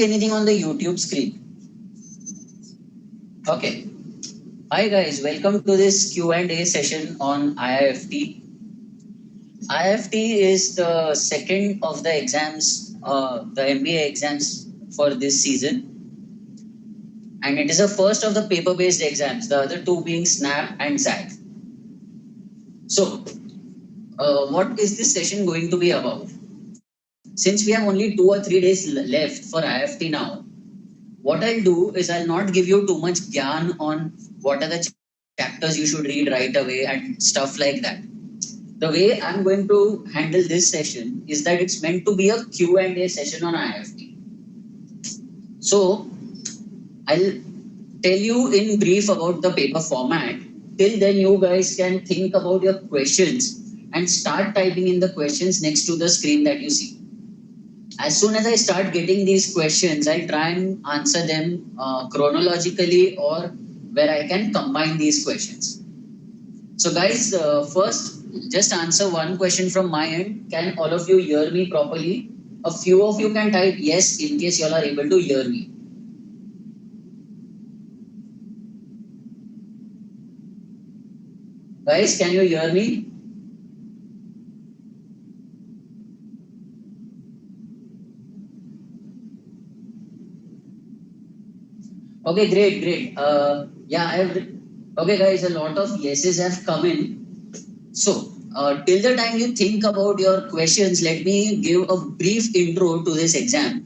anything on the YouTube screen? Okay. Hi guys, welcome to this Q&A session on IIFT. IIFT is the second of the exams, the MBA exams for this season, and it is the first of the paper-based exams. The other two being SNAP and ZAG. So, what is this session going to be about? Since we have only 2 or 3 days left for IIFT now, what I'll do is I'll not give you too much gyan on what are the chapters you should read right away and stuff like that. The way I'm going to handle this session is that it's meant to be a Q&A session on IIFT. So I'll tell you in brief about the paper format. Till then, you guys can think about your questions and start typing in the questions next to the screen that you see. As soon as I start getting these questions, I'll try and answer them chronologically or where I can combine these questions. So guys, first, just answer one question from my end. Can all of you hear me properly? A few of you can type yes in case you all are able to hear me. Guys, can you hear me? Okay, great. Okay, guys, a lot of yeses have come in. So, till the time you think about your questions, let me give a brief intro to this exam.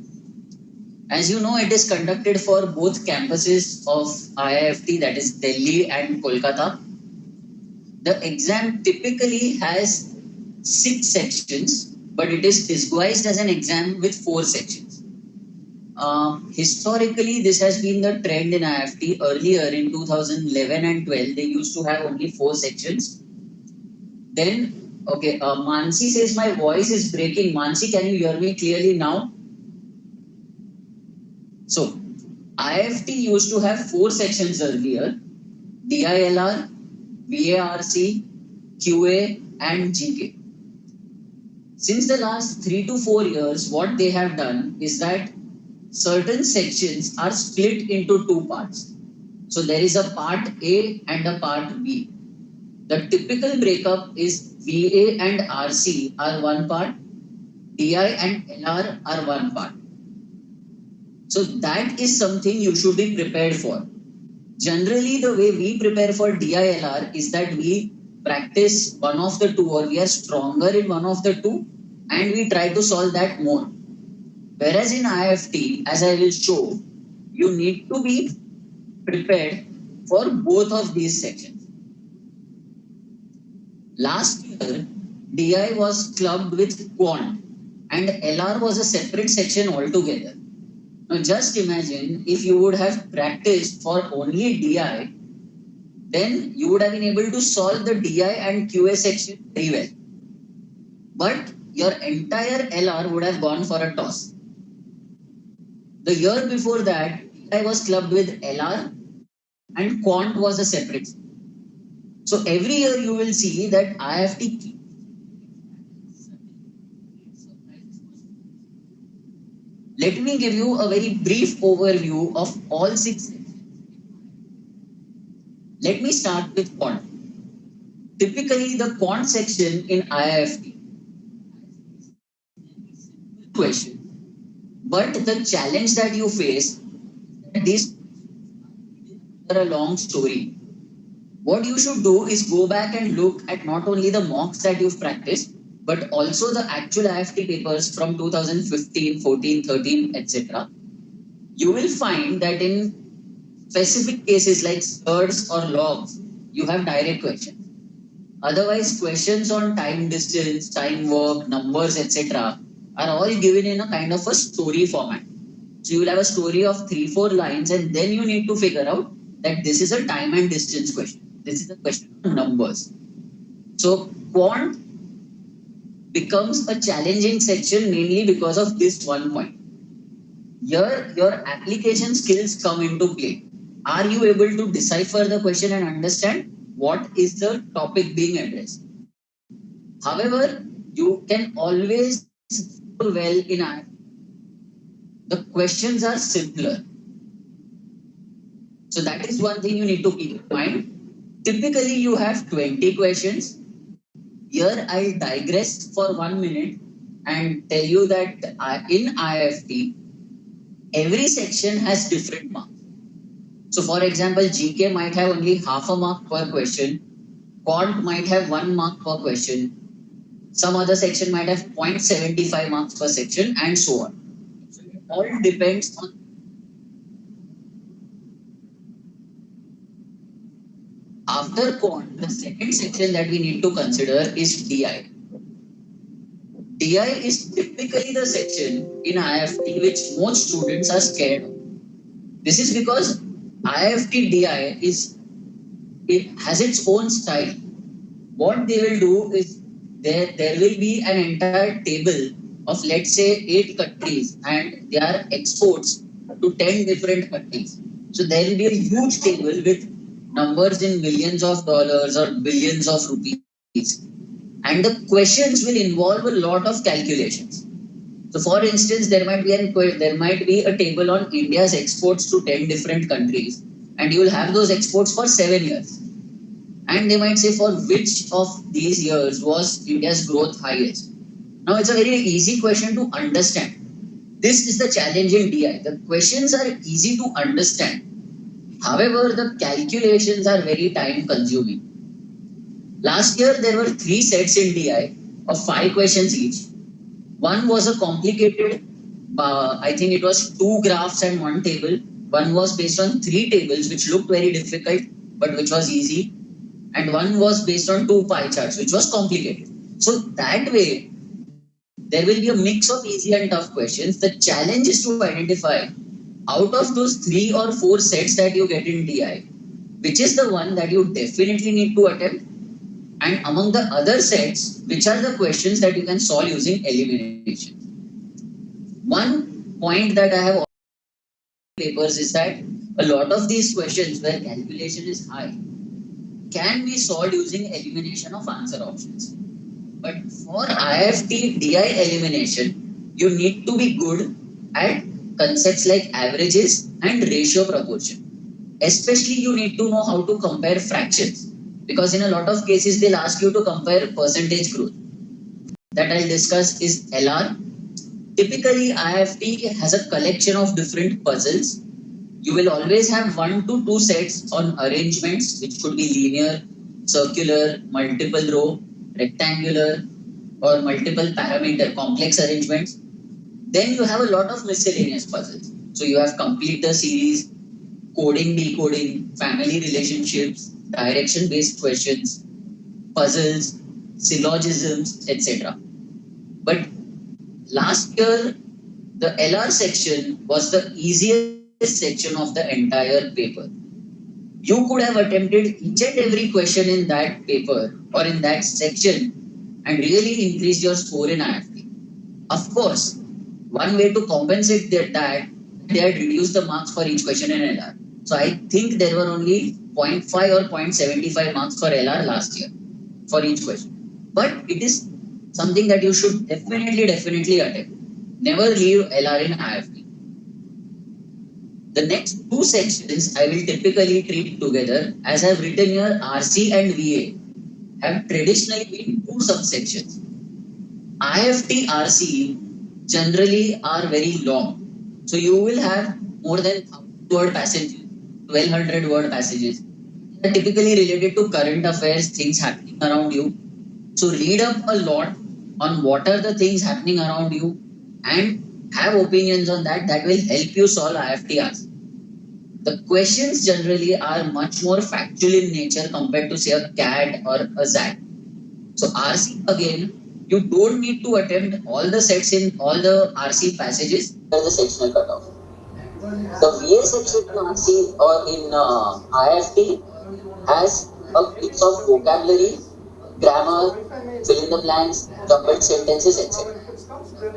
As you know, it is conducted for both campuses of IIFT, that is Delhi and Kolkata. The exam typically has 6 sections, but it is disguised as an exam with 4 sections. Historically, this has been the trend in IIFT. Earlier in 2011 and 12, they used to have only 4 sections. Then, okay, Mansi says my voice is breaking. Mansi, can you hear me clearly now? So, IIFT used to have 4 sections earlier: DILR, VARC, QA, and GK. Since the last 3 to 4 years, what they have done is that certain sections are split into 2 parts. So there is a part A and a part B. The typical breakup is VA and RC are one part, DI and LR are one part. So that is something you should be prepared for. Generally, the way we prepare for DILR is that we practice one of the two, or we are stronger in one of the two, and we try to solve that more. Whereas in IIFT, as I will show, you need to be prepared for both of these sections. Last year, DI was clubbed with quant and LR was a separate section altogether. Now just imagine if you would have practiced for only DI, then you would have been able to solve the DI and QA section very well. But your entire LR would have gone for a toss. The year before that, DI was clubbed with LR and quant was a separate. So every year you will see that IIFT. Let me give you a very brief overview of all 6. Let me start with quant. Typically, the quant section in IIFT question, but the challenge that you face, these are a long story. What you should do is go back and look at not only the mocks that you've practiced, but also the actual IIFT papers from 2015, 14, 13, etc. You will find that in specific cases like SIRs or logs, you have direct questions. Otherwise, questions on time distance, time work, numbers, etc. are all given in a kind of a story format. So you will have a story of 3-4 lines, and then you need to figure out that this is a time and distance question. This is a question of numbers. So quant becomes a challenging section mainly because of this one point. Here, your application skills come into play. Are you able to decipher the question and understand what is the topic being addressed? However, you can always do well in IIFT. the questions are simpler. So that is one thing you need to keep in mind. Typically, you have 20 questions. Here, I'll digress for 1 minute and tell you that in IIFT, every section has different marks. So, for example, GK might have only half a mark per question, Quant might have 1 mark per question, some other section might have 0.75 marks per section, and so on. So, it all depends on. After Quant, the second section that we need to consider is DI. DI is typically the section in IIFT which most students are scared of. This is because IIFT DI it has its own style. What they will do is there will be an entire table of, let's say, 8 countries, and they are exports to 10 different countries. So there will be a huge table with numbers in millions of dollars or billions of rupees, and the questions will involve a lot of calculations. So, for instance, there might be a table on India's exports to 10 different countries, and you will have those exports for 7 years. And they might say for which of these years was India's growth highest. Now, it's a very easy question to understand. This is the challenge in DI. The questions are easy to understand. However, the calculations are very time consuming. Last year, there were 3 sets in DI of 5 questions each. One was a complicated, I think it was 2 graphs and 1 table. One was based on 3 tables, which looked very difficult, but which was easy. And one was based on 2 pie charts, which was complicated. So that way, there will be a mix of easy and tough questions. The challenge is to identify out of those 3 or 4 sets that you get in DI, which is the one that you definitely need to attempt, and among the other sets, which are the questions that you can solve using elimination. One point that I have papers is that a lot of these questions where calculation is high can be solved using elimination of answer options. But for IIFT DI elimination, you need to be good at concepts like averages and ratio proportion. Especially you need to know how to compare fractions, because in a lot of cases they'll ask you to compare percentage growth. That I'll discuss is LR. Typically, IIFT has a collection of different puzzles. You will always have 1 to 2 sets on arrangements, which could be linear, circular, multiple row, rectangular, or multiple parameter complex arrangements. Then you have a lot of miscellaneous puzzles. So you have complete the series, coding, decoding, family relationships, direction-based questions, puzzles, syllogisms, etc. But last year, the LR section was the easiest section of the entire paper. You could have attempted each and every question in that paper or in that section and really increased your score in IIFT. Of course, one way to compensate that they had reduced the marks for each question in LR. So I think there were only 0.5 or 0.75 marks for LR last year for each question. But it is something that you should definitely attempt. Never leave LR in IIFT. The next 2 sections I will typically treat together, as I have written here. RC and VA have traditionally been 2 subsections. IIFT RC generally are very long. So you will have more than 1,000-word passages, 1,200-word passages. They are typically related to current affairs, things happening around you. So read up a lot on what are the things happening around you and have opinions on that. That will help you solve IIFT RC. The questions generally are much more factual in nature compared to, say, a CAT or a ZAT. So RC, again, you don't need to attempt all the sets in all the RC passages. There's the sectional cutoff. The VA section in RC or in IIFT has a mix of vocabulary, grammar, fill in the blanks, jumbled sentences, etc.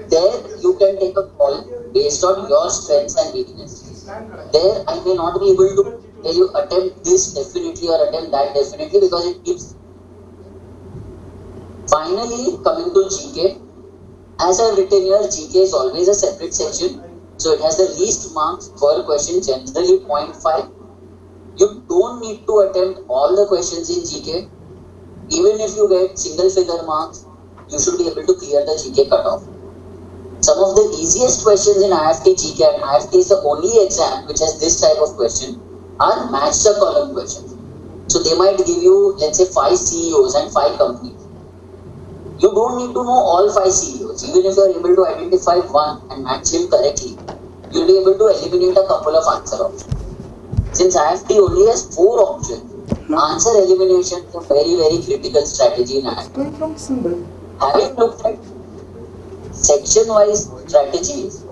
There you can take a call based on your strengths and weaknesses. There I may not be able to tell you attempt this definitely or attempt that definitely, because it keeps. Finally, coming to GK, as I've written here, GK is always a separate section. So it has the least marks per question, generally 0.5. You don't need to attempt all the questions in GK. Even if you get single figure marks, you should be able to clear the GK cutoff. Some of the easiest questions in IIFT GK, and IIFT is the only exam which has this type of question, are match the column questions. So they might give you, let's say, 5 CEOs and 5 companies. You don't need to know all 5 CEOs. Even if you are able to identify one and match him correctly, you'll be able to eliminate a couple of answer options. Since IIFT only has 4 options, answer elimination is a very, very critical strategy in IIFT. Having looked at section-wise strategies,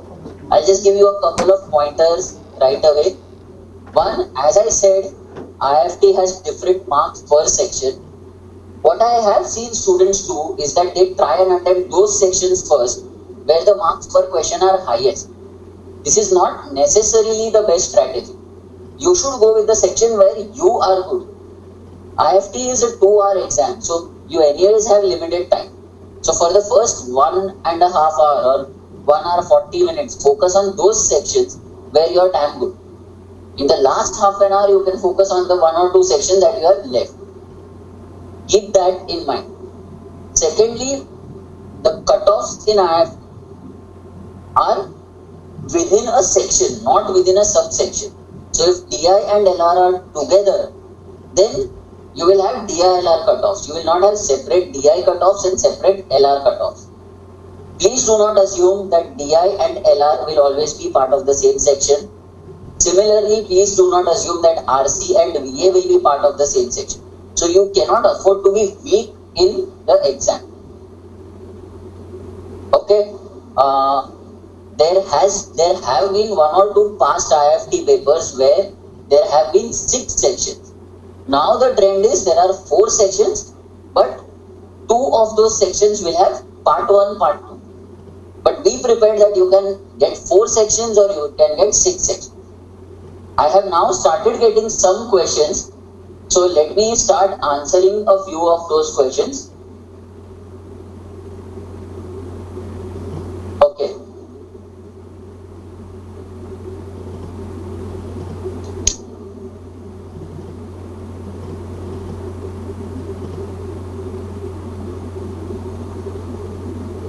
I'll just give you a couple of pointers right away. One, as I said, IIFT has different marks per section. What I have seen students do is that they try and attempt those sections first where the marks per question are highest. This is not necessarily the best strategy. You should go with the section where you are good. IIFT is a 2-hour exam, so you anyways have limited time. So for the first 1.5 hour or 1 hour 40 minutes, focus on those sections where you are damn good. In the last half an hour, you can focus on the 1 or 2 sections that you have left. Keep that in mind. Secondly, the cutoffs in IIFT are within a section, not within a subsection. So if DI and LR are together, then you will have DI-LR cutoffs. You will not have separate DI cutoffs and separate LR cutoffs. Please do not assume that DI and LR will always be part of the same section. Similarly, please do not assume that RC and VA will be part of the same section. So you cannot afford to be weak in the exam. Okay. There have been 1 or 2 past IIFT papers where there have been 6 sections. Now the trend is there are 4 sections, but 2 of those sections will have part 1, part 2. But be prepared that you can get 4 sections or you can get 6 sections. I have now started getting some questions, so let me start answering a few of those questions. Okay.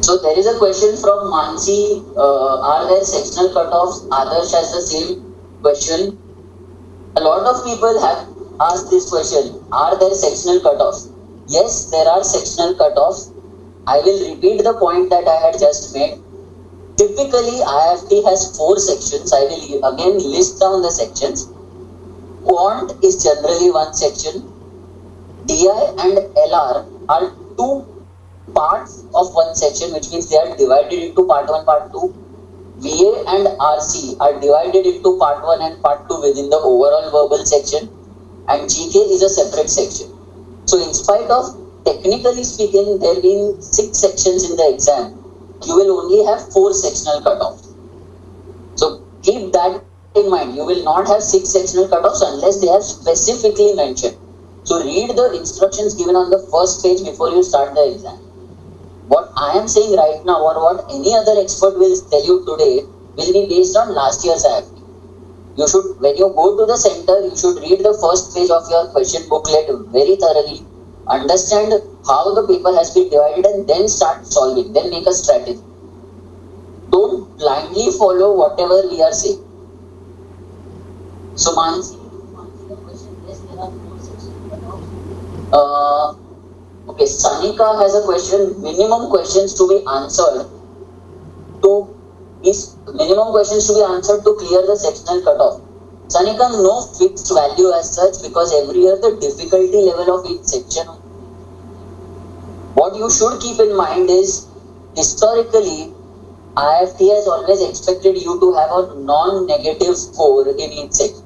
So there is a question from Mansi, are there sectional cutoffs? Adarsh has the same question. A lot of people have asked this question, are there sectional cutoffs? Yes, there are sectional cutoffs. I will repeat the point that I had just made. Typically, IIFT has 4 sections. I will again list down the sections. Quant is generally 1 section. DI and LR are 2 parts of 1 section, which means they are divided into part 1, part 2. VA and RC are divided into part 1 and part 2 within the overall verbal section, and GK is a separate section. So in spite of technically speaking there being 6 sections in the exam, you will only have 4 sectional cutoffs. So keep that in mind. You will not have 6 sectional cutoffs unless they are specifically mentioned. So read the instructions given on the first page before you start the exam. What I am saying right now or what any other expert will tell you today will be based on last year's IIFT. You should, when you go to the center, you should read the first page of your question booklet very thoroughly, understand how the paper has been divided and then start solving, then make a strategy. Don't blindly follow whatever we are saying. So Mansi, okay, Sanika has a question, minimum questions to be answered to clear the sectional cutoff. Sanika, no fixed value as such, because every year the difficulty level of each section. What you should keep in mind is, historically, IIFT has always expected you to have a non-negative score in each section.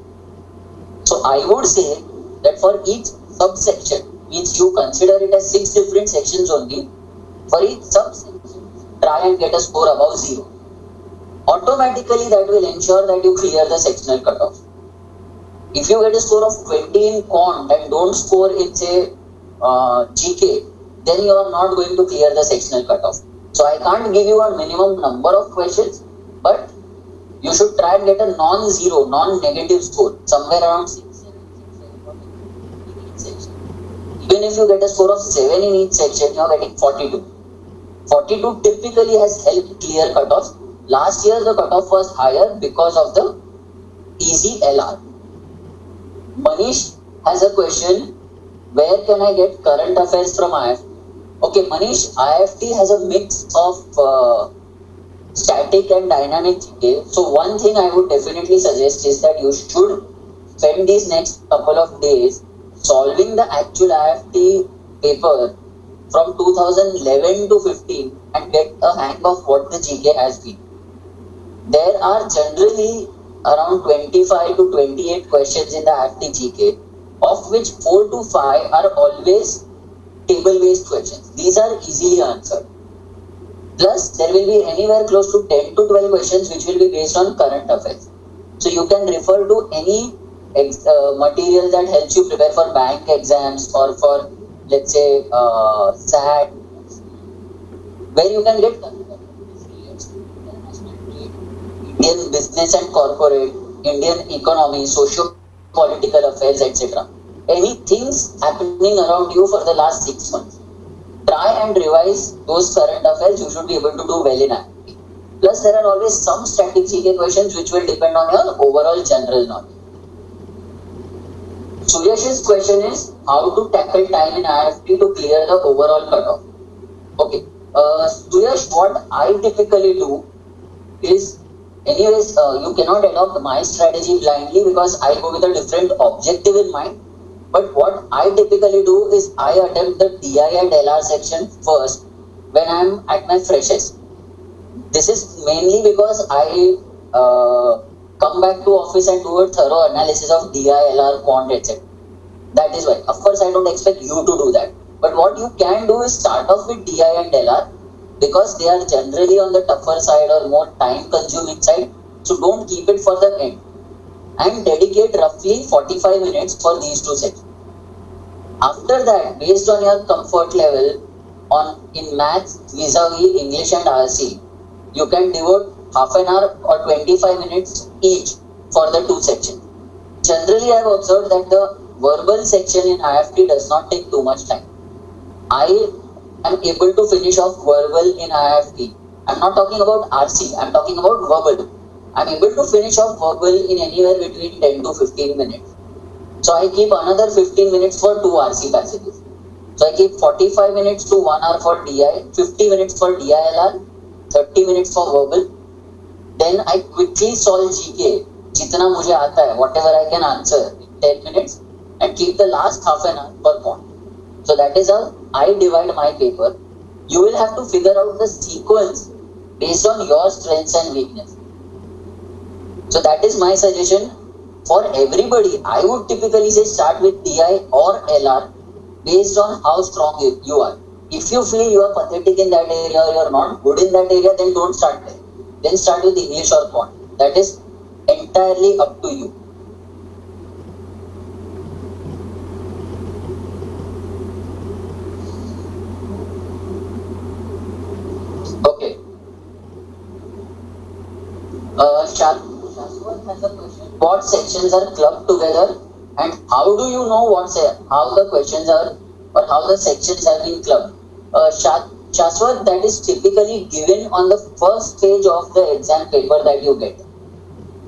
So I would say that for each subsection, means you consider it as 6 different sections only, for each subsection, try and get a score above 0. Automatically that will ensure that you clear the sectional cutoff. If you get a score of 20 in quant and don't score in say GK, then you are not going to clear the sectional cutoff. So I can't give you a minimum number of questions, but you should try and get a non-zero, non-negative score, somewhere around 6, 7, 6, 7 in each section. Even if you get a score of 7 in each section, you are getting 42. 42 typically has helped clear cutoffs. Last year the cutoff was higher because of the easy LR. Manish has a question, where can I get current affairs from IIFT? Okay, Manish, IIFT has a mix of static and dynamic GK. So one thing I would definitely suggest is that you should spend these next couple of days solving the actual IIFT paper from 2011 to 15 and get a hang of what the GK has been. There are generally around 25 to 28 questions in the IIFT GK, of which 4 to 5 are always table-based questions. These are easily answered. Plus, there will be anywhere close to 10 to 12 questions which will be based on current affairs. So you can refer to any material that helps you prepare for bank exams or for, let's say, SAT, where you can get Indian business and corporate, Indian economy, socio-political affairs, etc. Any things happening around you for the last 6 months. Try and revise those current affairs, you should be able to do well in IIFT. Plus, there are always some static GK questions which will depend on your overall general knowledge. Suresh's question is how to tackle time in IIFT to clear the overall cutoff. Okay, Suresh, what I typically do is, anyways, you cannot adopt my strategy blindly because I go with a different objective in mind. But what I typically do is I attempt the DI and LR section first when I am at my freshest. This is mainly because I come back to office and do a thorough analysis of DI, LR, quant, etc. That is why. Of course, I don't expect you to do that. But what you can do is start off with DI and LR because they are generally on the tougher side or more time-consuming side. So don't keep it for the end. And dedicate roughly 45 minutes for these two sections. After that, based on your comfort level in maths vis-a-vis English and RC, you can devote half an hour or 25 minutes each for the two sections. Generally, I have observed that the verbal section in IIFT does not take too much time. I am able to finish off verbal in IIFT. I am not talking about RC, I am talking about verbal. I am able to finish off verbal in anywhere between 10 to 15 minutes. So I keep another 15 minutes for 2 RC passages. So I keep 45 minutes to 1 hour for DI, 50 minutes for DILR, 30 minutes for verbal. Then I quickly solve GK, jitna mujhe aata hai, whatever I can answer in 10 minutes, and keep the last half an hour for quant. So that is how I divide my paper. You will have to figure out the sequence based on your strengths and weakness. So that is my suggestion for everybody. I would typically say start with DI or LR based on how strong you are. If you feel you are pathetic in that area or you are not good in that area, then don't start there. Then start with English or quant. That is entirely up to you. Okay. Shashwat has a question. What sections are clubbed together and how do you know how the questions are or how the sections have been clubbed? Shashwat, that is typically given on the first page of the exam paper that you get.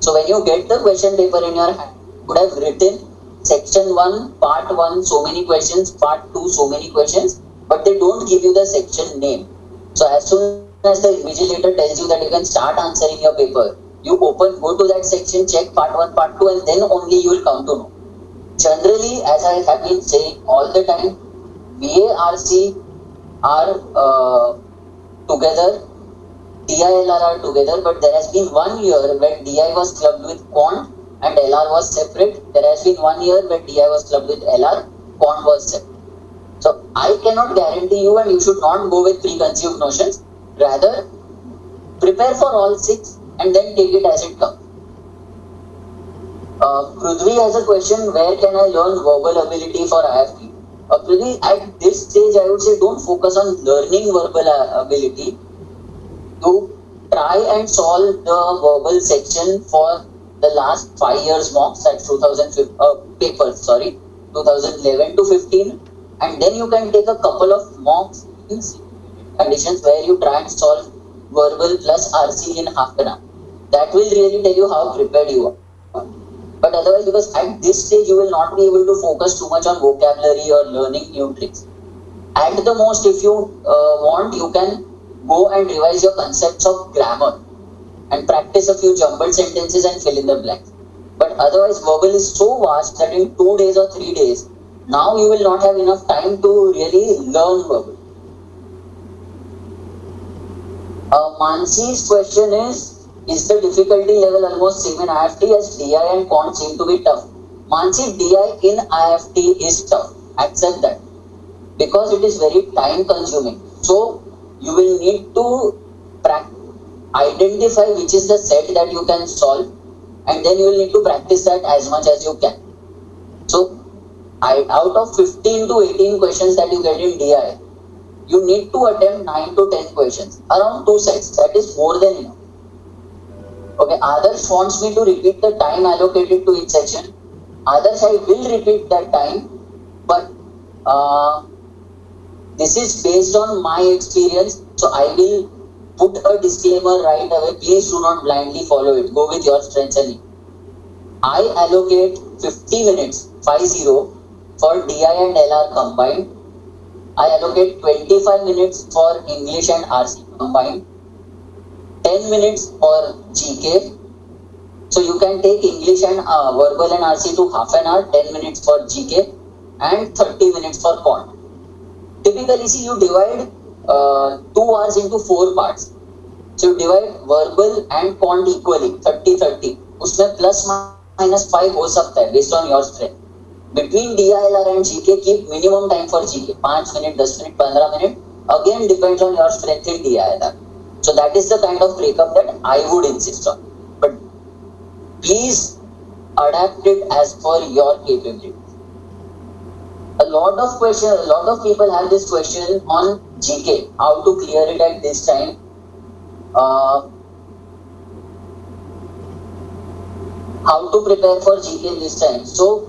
So when you get the question paper in your hand, you would have written section 1, part 1, so many questions, part 2, so many questions, but they don't give you the section name. So as soon as the invigilator tells you that you can start answering your paper, you go to that section, check part 1, part 2, and then only you will come to know. Generally, as I have been saying all the time, BA, RC are together, DILR are together, but there has been 1 year when DI was clubbed with quant and LR was separate. There has been 1 year when DI was clubbed with LR, quant was separate. So I cannot guarantee you, and you should not go with preconceived notions. Rather, prepare for all 6 and then take it as it comes. Prithvi has a question, where can I learn verbal ability for IIFT? Prithvi, at this stage, I would say don't focus on learning verbal ability. You try try and solve the verbal section for the last 5 years mocks at 2015 papers, 2011 to 15, and then you can take a couple of mocks in conditions where you try and solve verbal plus RC in half an hour. That will really tell you how prepared you are. But otherwise, because at this stage you will not be able to focus too much on vocabulary or learning new tricks. At the most, if you want, you can go and revise your concepts of grammar and practice a few jumbled sentences and fill in the blanks. But otherwise, verbal is so vast that in 2 days or 3 days, now you will not have enough time to really learn verbal. Mansi's question is the difficulty level almost same in IIFT as DI and quant seem to be tough? Mansi, DI in IIFT is tough. Accept that. Because it is very time consuming. So, you will need to identify which is the set that you can solve, and then you will need to practice that as much as you can. So, out of 15 to 18 questions that you get in DI, you need to attempt 9 to 10 questions, around 2 sets. That is more than enough. Okay, Others wants me to repeat the time allocated to each section. Others, I will repeat that time, but this is based on my experience, so I will put a disclaimer right away. Please do not blindly follow it. Go with your strengths and needs. I allocate 50 minutes, 50, for DI and LR combined. I allocate 25 minutes for English and RC combined. 10 minutes for GK. So you can take English and verbal and RC to half an hour, 10 minutes for GK, and 30 minutes for quant. Typically, see, you divide 2 hours into 4 parts. So you divide verbal and quant equally, 30-30. उसमें plus minus 5 हो सकता है based on your strength. Between DILR and GK, keep minimum time for GK. 5 minutes, 10 minutes, 15 minutes. Again, depends on your strength in DILR. So that is the kind of breakup that I would insist on. But please adapt it as per your capability. A lot of people have this question on GK, how to clear it at this time. How to prepare for GK this time. So,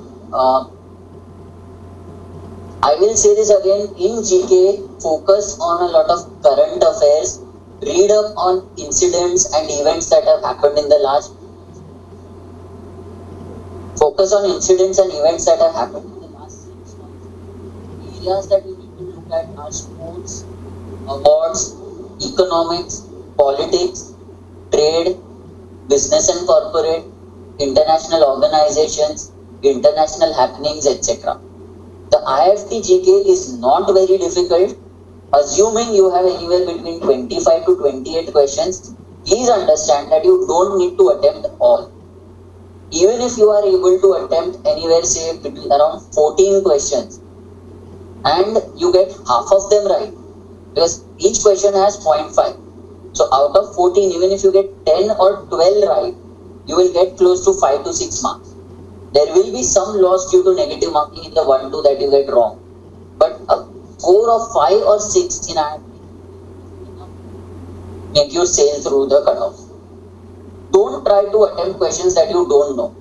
I will say this again, in GK, focus on a lot of current affairs, read up on incidents and events that have happened in the last. Focus on incidents and events that have happened in the last 6 months. Areas that we need to look at are sports, awards, economics, politics, trade, business and corporate, international organizations, international happenings, etc. The IIFT GK is not very difficult. Assuming you have anywhere between 25 to 28 questions, please understand that you don't need to attempt all. Even if you are able to attempt anywhere, say, between around 14 questions, and you get half of them right, because each question has 0.5. So out of 14, even if you get 10 or 12 right, you will get close to 5 to 6 marks. There will be some loss due to negative marking in the 1-2 that you get wrong. But a score of 5 or 6 in IIFT make you sail through the cutoff. Don't try to attempt questions that you don't know.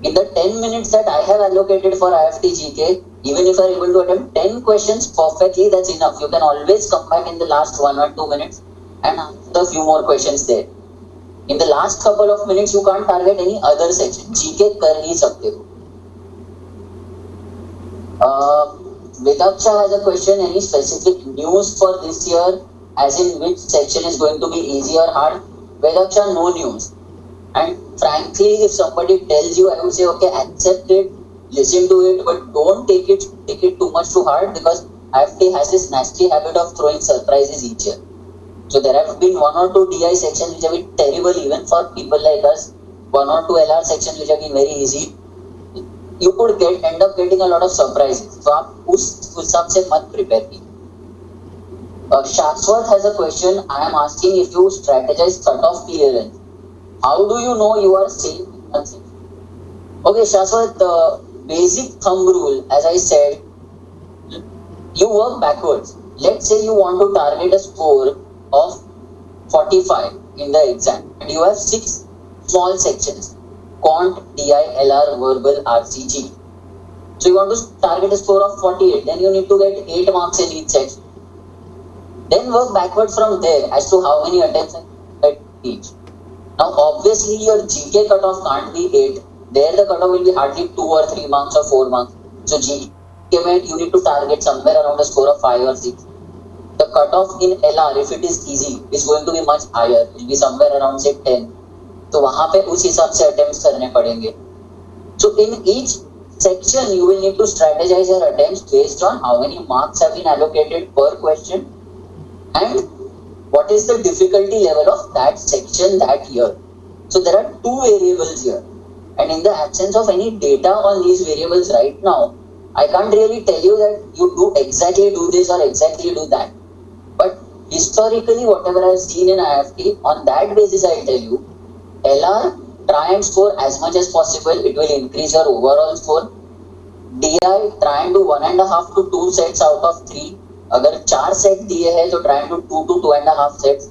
In the 10 minutes that I have allocated for IIFT GK, even if you are able to attempt 10 questions perfectly, that's enough. You can always come back in the last 1 or 2 minutes and answer a few more questions there. In the last couple of minutes, you can't target any other section. GK कर ही सकते हो. Vidaksha has a question. Any specific news for this year, as in which section is going to be easy or hard? Vidaksha, no news. And frankly, if somebody tells you, I would say, okay, accept it, listen to it, but don't take it too much to heart, because IIFT has this nasty habit of throwing surprises each year. So there have been 1 or 2 DI sections which have been terrible even for people like us. 1 or 2 LR sections which have been very easy. You could end up getting a lot of surprises. So आप उस हिसाब से मत prepare कीजिए. Shashwat has a question. I am asking if you strategize cutoff clearance. How do you know you are safe? Okay, Shashwat, the basic thumb rule, as I said, you work backwards. Let's say you want to target a score of 45 in the exam. And you have 6 small sections: Quant, DI, LR, Verbal, RCG. So you want to target a score of 48, then you need to get 8 marks in each section. Then work backward from there as to how many attempts at each. Now obviously your GK cutoff can't be 8. There the cutoff will be hardly 2 or 3 marks or 4 marks. So GK you need to target somewhere around a score of 5 or 6. The cutoff in LR, if it is easy, is going to be much higher. It will be somewhere around say 10. तो वहाँ पे उस हिसाब से attempts करने पड़ेंगे. So in each section you will need to strategize your attempts based on how many marks have been allocated per question and what is the difficulty level of that section that year. So there are 2 variables here, and in the absence of any data on these variables right now, I can't really tell you that you do this or exactly do that. But historically, whatever I've seen in IIFT, on that basis I'll tell you, LR, try and score as much as possible. It will increase your overall score. DI, try and do 1.5 to 2 sets out of 3. अगर 4 set दिए हैं तो try and do 2 to 2.5 sets.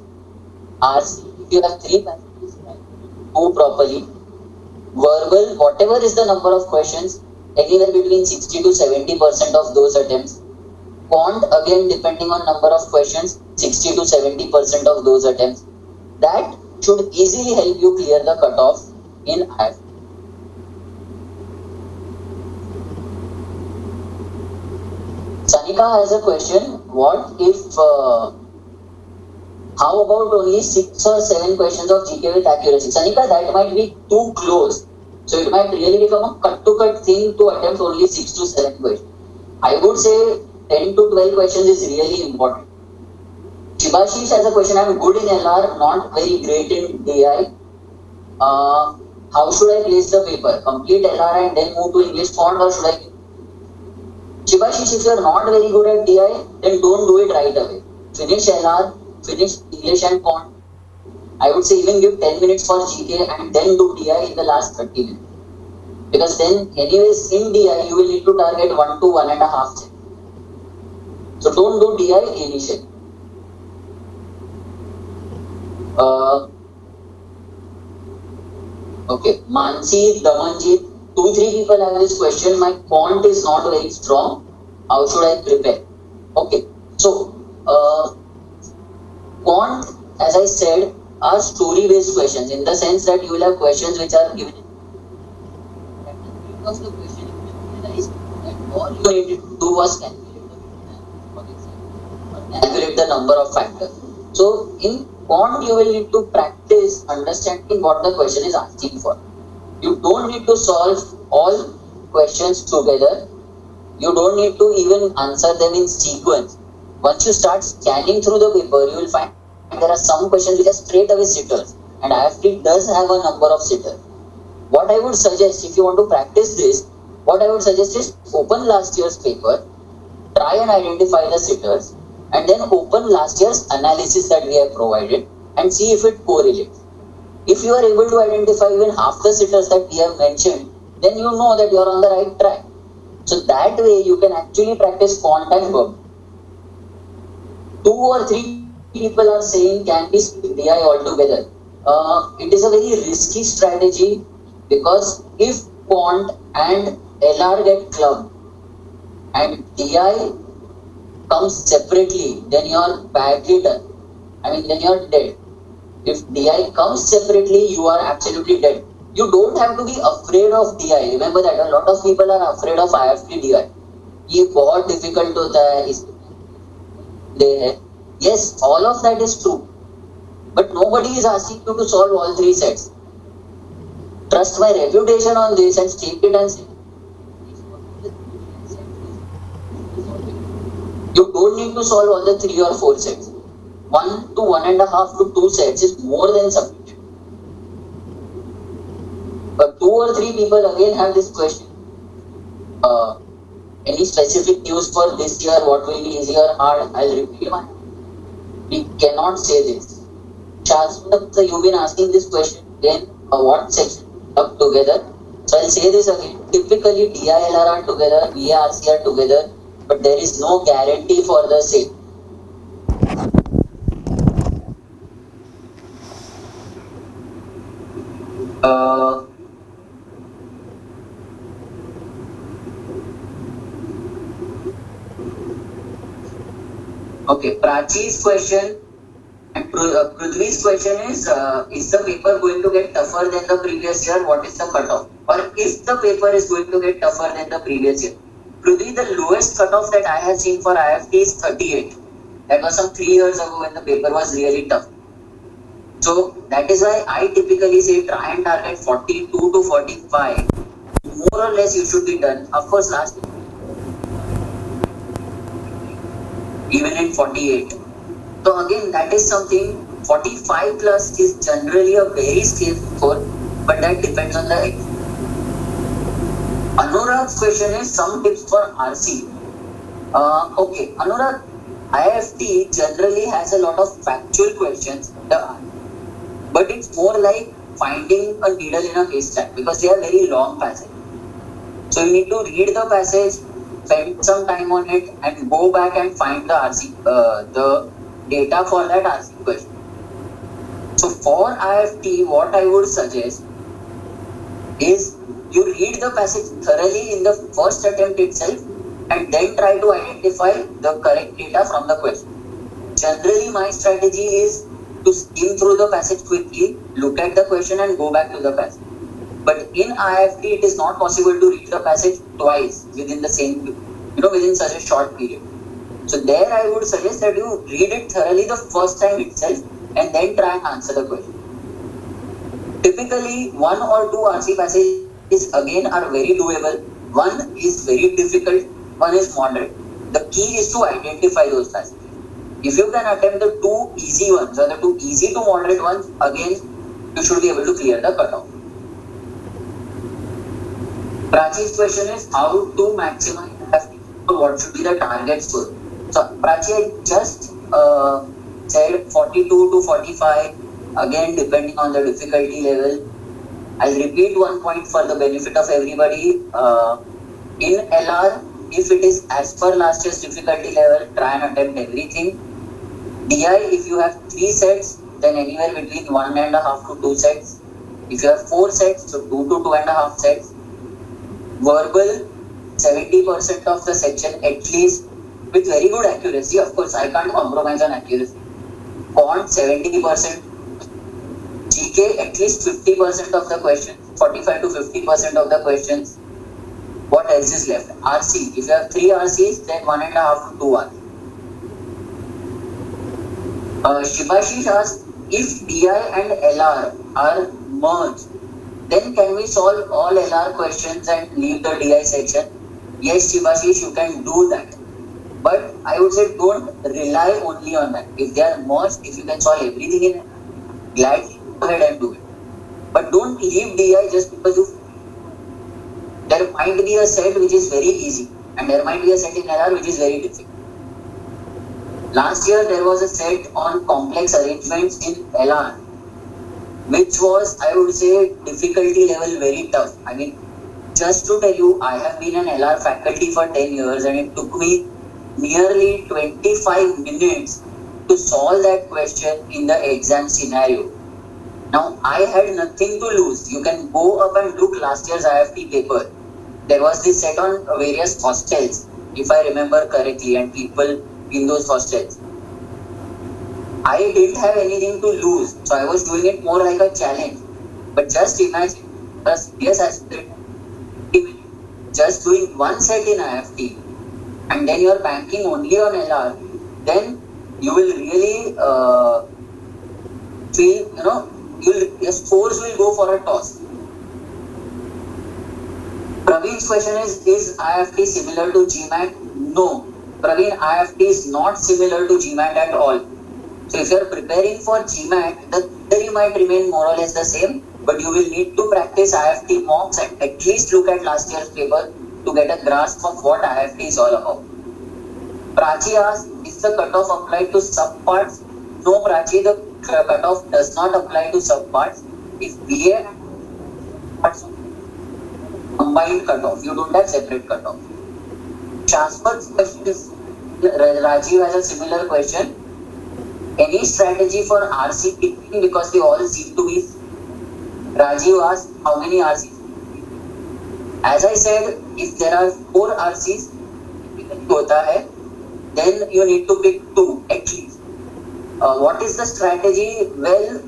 RC, if you have 3 passages, 2 properly. Verbal, whatever is the number of questions, anywhere between 60 to 70% of those attempts. Quant, again depending on number of questions, 60 to 70% of those attempts. That should easily help you clear the cutoff in IIFT. Sanika has a question. What if, how about only 6 or 7 questions of GK with accuracy? Sanika, that might be too close. So it might really become a cut-to-cut thing to attempt only 6 to 7 questions. I would say 10 to 12 questions is really important. Shibashish has a question. I'm good in LR, not very great in DI. How should I place the paper? Complete LR and then move to English font, or should I? Shibashish, if you are not very good at DI, then don't do it right away. Finish LR, finish English and font. I would say even give 10 minutes for GK and then do DI in the last 30 minutes. Because then, anyways, in DI, you will need to target 1 to 1.5 sets. So don't do DI initially. Okay, Mansi, Damanjit, 2-3 people have this question. My font is not very strong. How should I prepare? Okay, so font, as I said, are story-based questions in the sense that you will have questions which are given. Of the question, you realize that all you needed to do was calculate the number of factors. So in font, you will need to practice understanding what the question is asking for. You don't need to solve all questions together. You don't need to even answer them in sequence. Once you start scanning through the paper, you will find there are some questions which are straight away sitters, and IIFT does have a number of sitters. What I would suggest, if you want to practice this, what I would suggest is open last year's paper, try and identify the sitters, and then open last year's analysis that we have provided and see if it correlates. If you are able to identify even half the sitters that we have mentioned, then you know that you are on the right track. So that way you can actually practice font and verb. 2 or 3 people are saying can we skip DI altogether. It is a very risky strategy, because if font and LR get clubbed and DI comes separately, then you are badly done. Then you are dead. If DI comes separately, you are absolutely dead. You don't have to be afraid of DI. Remember that a lot of people are afraid of IIFT DI. ये बहुत difficult होता है इसलिए. Yes, all of that is true. But nobody is asking you to solve all 3 sets. Trust my reputation on this and take it and say. You don't need to solve all the 3 or 4 sets. 1 to 1.5 to 2 sets is more than sufficient. But 2 or 3 people again have this question. Any specific news for this year? What will be easy or hard? I'll repeat mine. We cannot say this. Shastri, you've been asking this question again. What section up together? So I'll say this again. Typically DILR are together, VARC are together, but there is no guarantee for the same. Okay, Prachi's question and Prithvi's question is the paper going to get tougher than the previous year? What is the cutoff? Or if the paper is going to get tougher than the previous year? Prithvi, the lowest cutoff that I have seen for IIFT is 38. That was some 3 years ago when the paper was really tough. So that is why I typically say try and target 42 to 45. More or less you should be done. Of course, last even in 48. So again, that is something 45 plus is generally a very safe score, but that depends on the. Anurag's question is some tips for RC. Okay, Anurag, IIFT generally has a lot of factual questions, but it's more like finding a needle in a haystack because they are very long passages. So you need to read the passage, spend some time on it, and go back and find the RC, the data for that RC question. So for IIFT, what I would suggest is you read the passage thoroughly in the first attempt itself and then try to identify the correct data from the question. Generally, my strategy is to skim through the passage quickly, look at the question and go back to the passage. But in IIFT, it is not possible to read the passage twice within the same, within such a short period. So there I would suggest that you read it thoroughly the first time itself and then try and answer the question. Typically, 1 or 2 RC passages again are very doable. One is very difficult, one is moderate. The key is to identify those passages. If you can attempt the 2 easy ones or the 2 easy to moderate ones, again, you should be able to clear the cutoff. Prachi's question is how to maximize IIFT score, what should be the target score? So Prachi, I just said 42 to 45, again depending on the difficulty level. I'll repeat one point for the benefit of everybody. In LR, if it is as per last year's difficulty level, try and attempt everything. DI, if you have 3 sets, then anywhere between 1.5 to 2 sets. If you have 4 sets, so 2 to 2.5 sets. Verbal, 70% of the section at least with very good accuracy. Of course, I can't compromise on accuracy. Quant, 70%. GK, at least 50% of the questions. 45 to 50% of the questions. What else is left? RC. If you have 3 RCs, then 1.5 to 2 RCs. Shibashish asked, if DI and LR are merged, then can we solve all LR questions and leave the DI section? Yes, Shibashish, you can do that. But I would say don't rely only on that. If they are merged, if you can solve everything in it, gladly go ahead and do it. But don't leave DI just because there might be a set which is very easy and there might be a set in LR which is very difficult. Last year there was a set on complex arrangements in LR which was, I would say, difficulty level very tough. I mean, just to tell you, I have been an LR faculty for 10 years and it took me nearly 25 minutes to solve that question in the exam scenario. Now, I had nothing to lose. You can go up and look last year's IIFT paper. There was this set on various hostels, if I remember correctly, and people in those hostels. I didn't have anything to lose, so I was doing it more like a challenge. But just imagine, just doing one set in IIFT, and then you're banking only on LR, then you will really feel, your scores will go for a toss. Praveen's question is IIFT similar to GMAT? No. Praveen, IIFT is not similar to GMAT at all. So if you are preparing for GMAT, the theory might remain more or less the same, but you will need to practice IIFT mocks and at least look at last year's paper to get a grasp of what IIFT is all about. Prachi asked, is the cutoff applied to subparts? No, Prachi, the cutoff does not apply to subparts. If BA parts combined cutoff, you don't have separate cutoff. Shaswat's question is, Rajiv has a similar question. Any strategy for RC picking because they all seem to be Rajiv asked how many RCs. As I said, if there are 4 RCs, hota hai, then you need to pick 2 at least. What is the strategy? Well,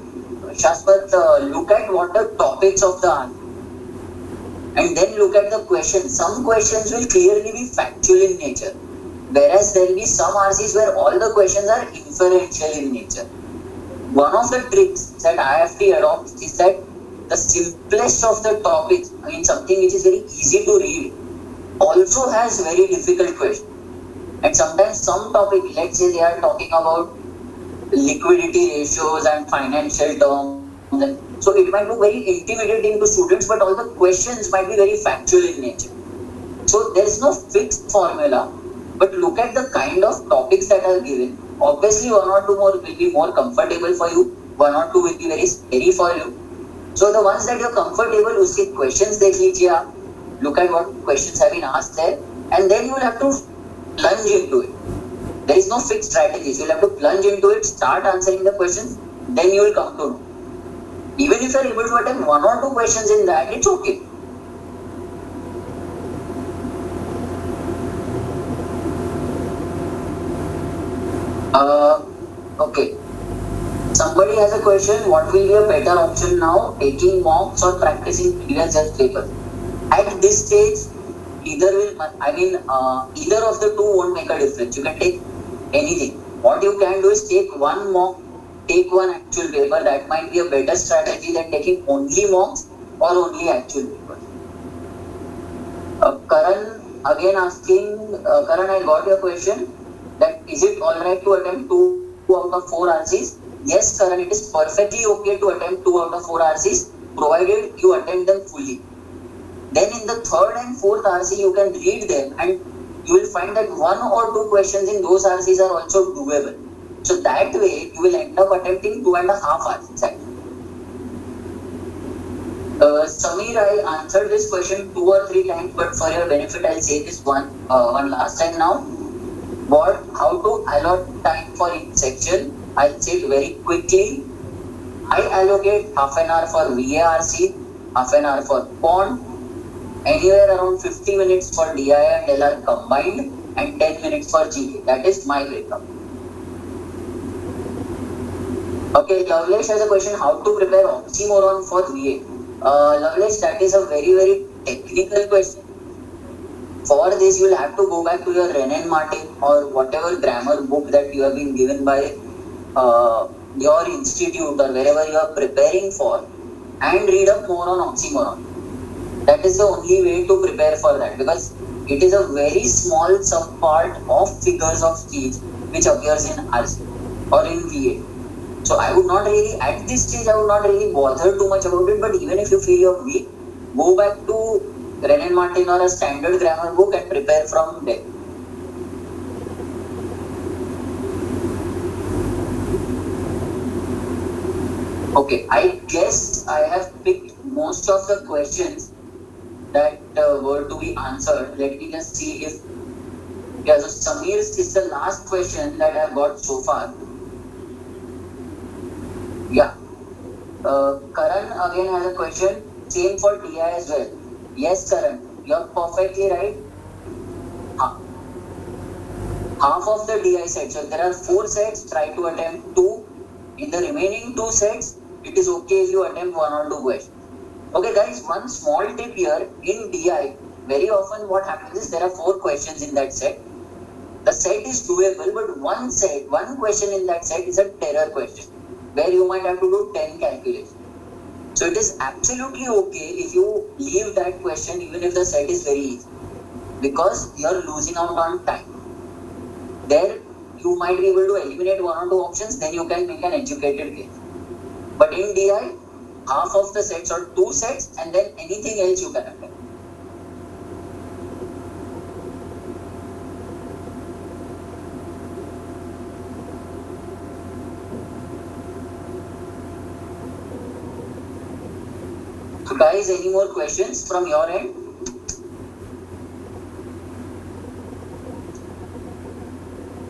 Shashwat, look at what the topics of the answer and then look at the questions. Some questions will clearly be factual in nature, whereas there will be some RCs where all the questions are inferential in nature. One of the tricks that IIFT adopts is that the simplest of the topics, I mean something which is very easy to read, also has very difficult questions. And sometimes some topic, let's say they are talking about liquidity ratios and financial terms, and so it might look very intimidating to students, but all the questions might be very factual in nature. So there is no fixed formula, but look at the kind of topics that are given. Obviously, one or two more will be more comfortable for you, one or two will be very scary for you. So the ones that you're comfortable, uske questions dekh lijiye aap, look at what questions have been asked there, and then you will have to plunge into it. There is no fixed strategy. So you'll have to plunge into it, start answering the questions, then you will come to know. Even if you're able to attempt 1 or 2 questions in that, it's okay. Okay. Somebody has a question, what will be a better option now, taking mocks or practicing previous just papers? At this stage, either of the two won't make a difference. You can take anything. What you can do is take one mock, take one actual paper. That might be a better strategy than taking only mocks or only actual papers. Karan again asking, Karan, I got your question, that is it alright to attempt 2 out of 4 RCs? Yes, Karan, it is perfectly okay to attempt 2 out of 4 RCs, provided you attempt them fully. Then in the 3rd and 4th RC, you can read them and you will find that 1 or 2 questions in those RCs are also doable. So that way, you will end up attempting 2.5 RCs actually. Samir, I answered this question 2 or 3 times, but for your benefit, I'll say this one last time now. How to allot time for each section? I'll say it very quickly. I allocate half an hour for VARC, half an hour for PON, anywhere around 50 minutes for DI and LR combined, and 10 minutes for GK. That is my breakup. Okay, Lavlesh has a question, how to prepare oxymoron for VA? Lavlesh, that is a very, very technical question. For this, you will have to go back to your NMAT or whatever grammar book that you have been given by your institute or wherever you are preparing for, and read up more on oxymoron. That is the only way to prepare for that, because it is a very small subpart of figures of speech which appears in RC or in VA. So I would not really, at this stage, I would not really bother too much about it, but even if you feel you're weak, go back to Renan Martin or a standard grammar book and prepare from there. Okay, I guess I have picked most of the questions that were to be answered. Let me just see if, yeah, so Samir's is the last question that I have got so far. Yeah. Karan again has a question, same for TI as well. Yes, Karan, you're perfectly right. Half of the DI sets, so if there are 4 sets, try to attempt 2. In the remaining 2 sets, it is okay if you attempt 1 or 2 questions. Okay guys, one small tip here, in DI, very often what happens is there are 4 questions in that set. The set is doable, but one question in that set is a terror question, where you might have to do 10 calculations. So it is absolutely okay if you leave that question even if the set is very easy, because you are losing out on time. There you might be able to eliminate 1 or 2 options, then you can make an educated guess. But in DI, half of the sets or 2 sets, and then anything else you can attempt. So guys, any more questions from your end?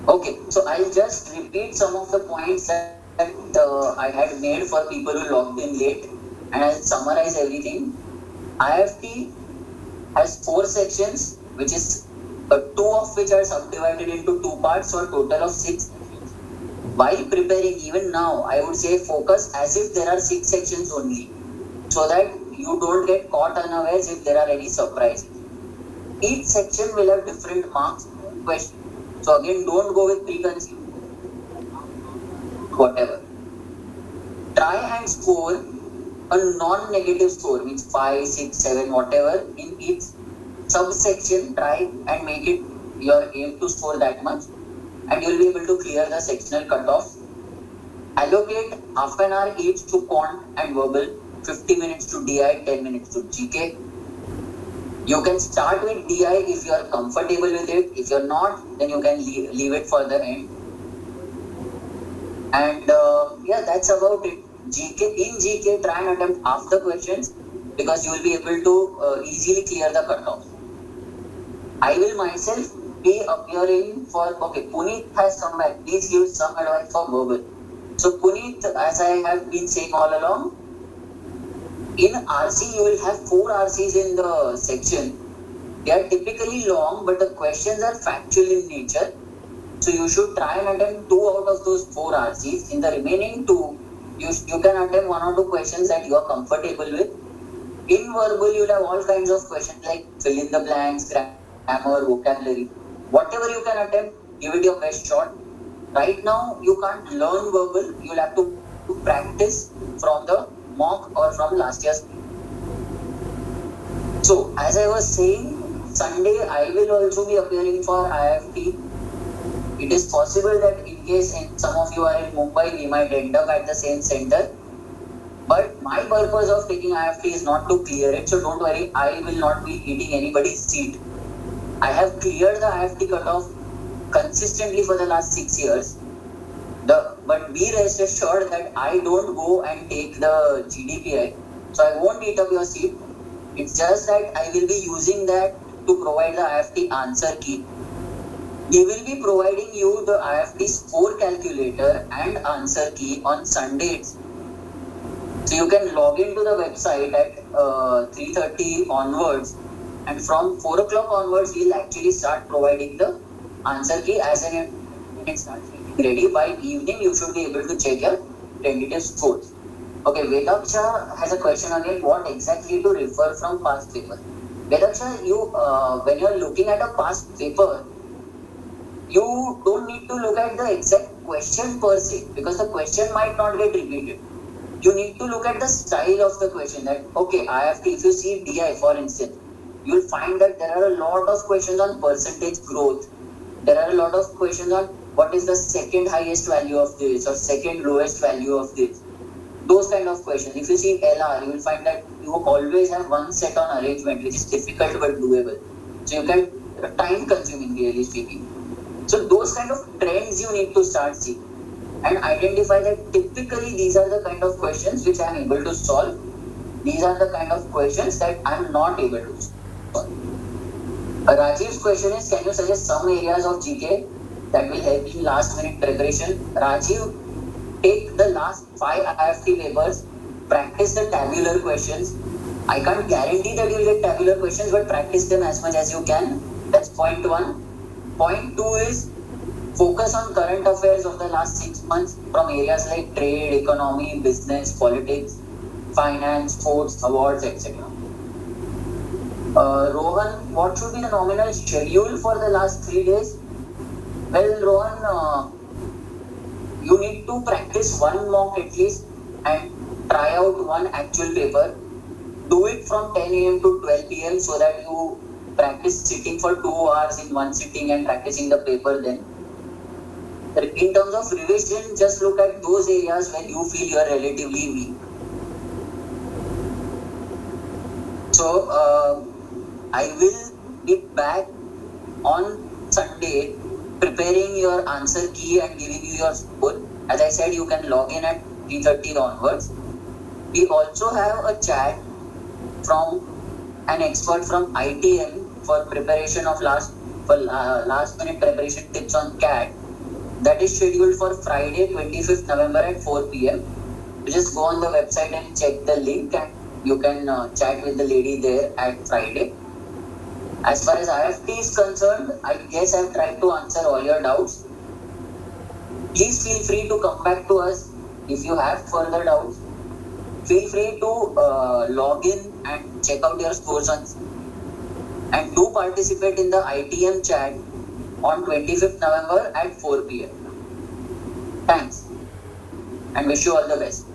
Okay, so I'll just repeat some of the points that I had made for people who logged in late. and I'll summarize everything. IIFT has 4 sections, which is 2 of which are subdivided into 2 parts, so a total of 6. While preparing, even now, I would say focus as if there are 6 sections only, so that you don't get caught unawares if there are any surprises. Each section will have different marks and questions. So again, don't go with preconceived whatever. Try and score a non-negative score, means 5, 6, 7, whatever, in each subsection. Try and make it your aim to score that much, and you'll be able to clear the sectional cutoff. Allocate half an hour each to quant and verbal, 50 minutes to DI, 10 minutes to GK. You can start with DI if you are comfortable with it. If you're not, then you can leave it for the end. And yeah, that's about it. In GK, try and attempt half the questions, because you will be able to easily clear the cutoff. I will myself be appearing for, Puneet has come back. Please give some advice for verbal. So Puneet, as I have been saying all along, in RC you will have 4 RCs in the section. They are typically long, but the questions are factual in nature. So you should try and attempt 2 out of those 4 RCs. In the remaining 2, you can attempt 1 or 2 questions that you are comfortable with. In verbal, you will have all kinds of questions like fill in the blanks, grammar, vocabulary. Whatever you can attempt, give it your best shot. Right now, you can't learn verbal. You will have to practice from the mock or from last year's. So, as I was saying, Sunday I will also be appearing for IIFT. It is possible that in case some of you are in Mumbai, we might end up at the same center. But my purpose of taking IIFT is not to clear it, so don't worry, I will not be eating anybody's seat. I have cleared the IIFT cutoff consistently for the last 6 years. But be rest assured that I don't go and take the GDPI, so I won't eat up your seat. It's just that I will be using that to provide the IIFT answer key. We will be providing you the IIFT score calculator and answer key on Sundays. So you can log into the website at 3:30 onwards, and from 4 o'clock onwards, we'll actually start providing the answer key as an it starts ready. By evening, you should be able to check your tentative scores. Okay, Vedaksha has a question again. What exactly to refer from past paper? Vedaksha, when you're looking at a past paper, you don't need to look at the exact question per se, because the question might not get repeated. You need to look at the style of the question. That, okay, IIFT, if you see DI for instance, you'll find that there are a lot of questions on percentage growth. There are a lot of questions on what is the second highest value of this or second lowest value of this. Those kind of questions. If you see LR, you will find that you always have one set on arrangement, which is difficult but doable. So you can time consuming, really speaking. So those kind of trends you need to start seeing and identify that typically these are the kind of questions which I am able to solve. These are the kind of questions that I am not able to solve. Rajiv's question is, can you suggest some areas of GK that will help in last minute preparation? Rajiv, take the last 5 IIFT papers, practice the tabular questions. I can't guarantee that you will get tabular questions, but practice them as much as you can. That's point 1. Point 2 is focus on current affairs of the last 6 months from areas like trade, economy, business, politics, finance, sports, awards, etc. Rohan, what should be the nominal schedule for the last 3 days? Well, Rohan, you need to practice 1 mock at least and try out 1 actual paper. Do it from 10 a.m. to 12 p.m. so that you practice sitting for 2 hours in 1 sitting and practicing the paper then. In terms of revision, just look at those areas where you feel you are relatively weak. So, I will be back on Sunday preparing your answer key and giving you your score. As I said, you can log in at 3:30 onwards. We also have a chat from an expert from ITM for preparation of last minute preparation tips on CAT. That is scheduled for Friday, 25th November at 4 p.m. You just go on the website and check the link, and you can chat with the lady there at Friday. As far as IIFT is concerned, I guess I've tried to answer all your doubts. Please feel free to come back to us if you have further doubts. Feel free to log in and check out your scores on, and do participate in the ITM chat on 25th November at 4 p.m. Thanks and wish you all the best.